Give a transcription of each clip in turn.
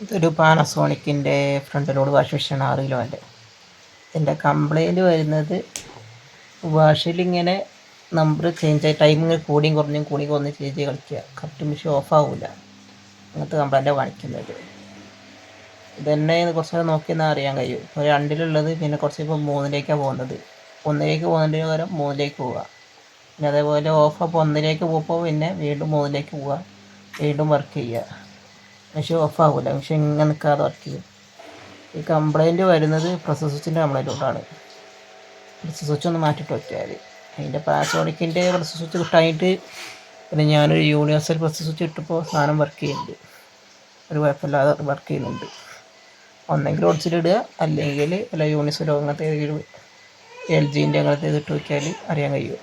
ഇതൊരു പാനസോണിക്കിൻ്റെ front load washing machine 6 കിലോൻ്റെ. ഇതിൻ്റെ കംപ്ലൈൻറ്റ് വരുന്നത് വാഷിലിങ്ങനെ നമ്പർ ചേഞ്ച് ആയി ടൈമിങ് കൂടിയും കുറഞ്ഞും ചേഞ്ച് കളിക്കുക. കറക്റ്റ് മെഷീൻ ഓഫാവില്ല. അങ്ങനത്തെ കംപ്ലൈൻറ്റാണ് കാണിക്കുന്നത്. ഇതന്നെ കുറച്ച് നേരം നോക്കിയെന്നാൽ അറിയാൻ കഴിയും. ഇപ്പോൾ 2-ലുള്ളത് പിന്നെ കുറച്ച് ഇപ്പോൾ 3-ലേക്കാണ് പോകുന്നത്. 1-ലേക്ക് പോകുന്നതിന് പകരം 3-ലേക്ക് പോവുക. പിന്നെ അതേപോലെ ഓഫ് അപ്പോൾ 1-ലേക്ക് പോകുമ്പോൾ പിന്നെ വീണ്ടും 3-ലേക്ക് പോവുക. വീണ്ടും വർക്ക് ചെയ്യുക. മെഷീൻ ഓഫാവില്ല. മെഷീൻ ഇങ്ങനെ നിൽക്കാതെ വർക്ക് ചെയ്യും. ഈ കംപ്ലൈൻറ്റ് വരുന്നത് പ്രസ് സ്വിച്ചിൻ്റെ കംപ്ലൈൻറ്റ് കൊണ്ടാണ്. പ്രസ് സ്വിച്ച് ഒന്ന് മാറ്റിയിട്ട് വെച്ചാൽ അതിൻ്റെ പാനസോണിക്കിൻ്റെ പ്രസ് സ്വിച്ച് കിട്ടാനായിട്ട് പിന്നെ ഞാനൊരു യൂണിവേഴ്സൽ പ്രസ് സ്വിച്ച് ഇട്ടപ്പോൾ സാധനം വർക്ക് ചെയ്യുന്നുണ്ട്. ഒരു കുഴപ്പമില്ലാതെ വർക്ക് ചെയ്യുന്നുണ്ട്. ഒന്നെങ്കിൽ ഓടിച്ചിട്ടിടുക, അല്ലെങ്കിൽ യൂണിവേഴ്സലോ അങ്ങനത്തെ ഏതെങ്കിലും LGൻ്റെ അങ്ങനത്തെ ഇതിട്ട് നോക്കിയാൽ അറിയാൻ കഴിയും.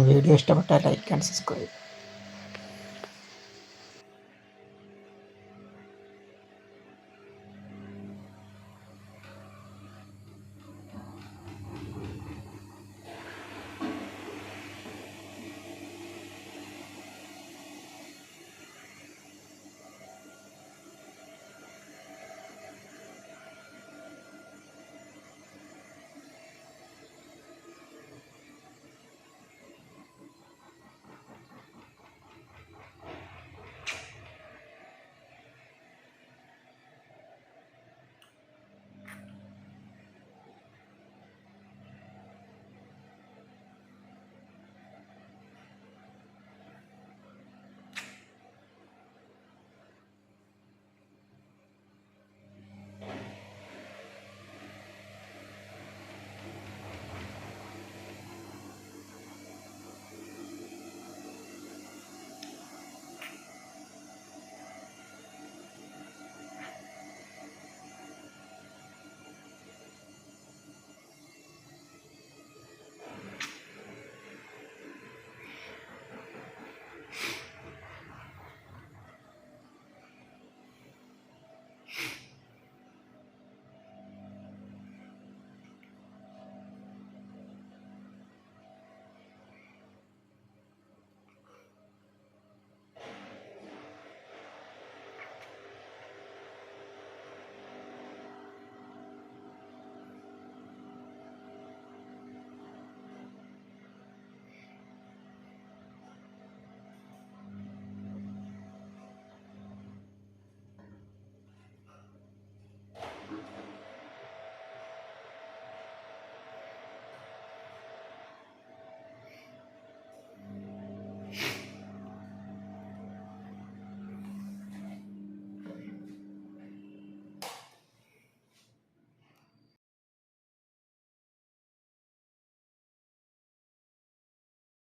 വീഡിയോ ഇഷ്ടപ്പെട്ടാൽ ലൈക്ക് ആൻഡ് സബ്സ്ക്രൈബ്.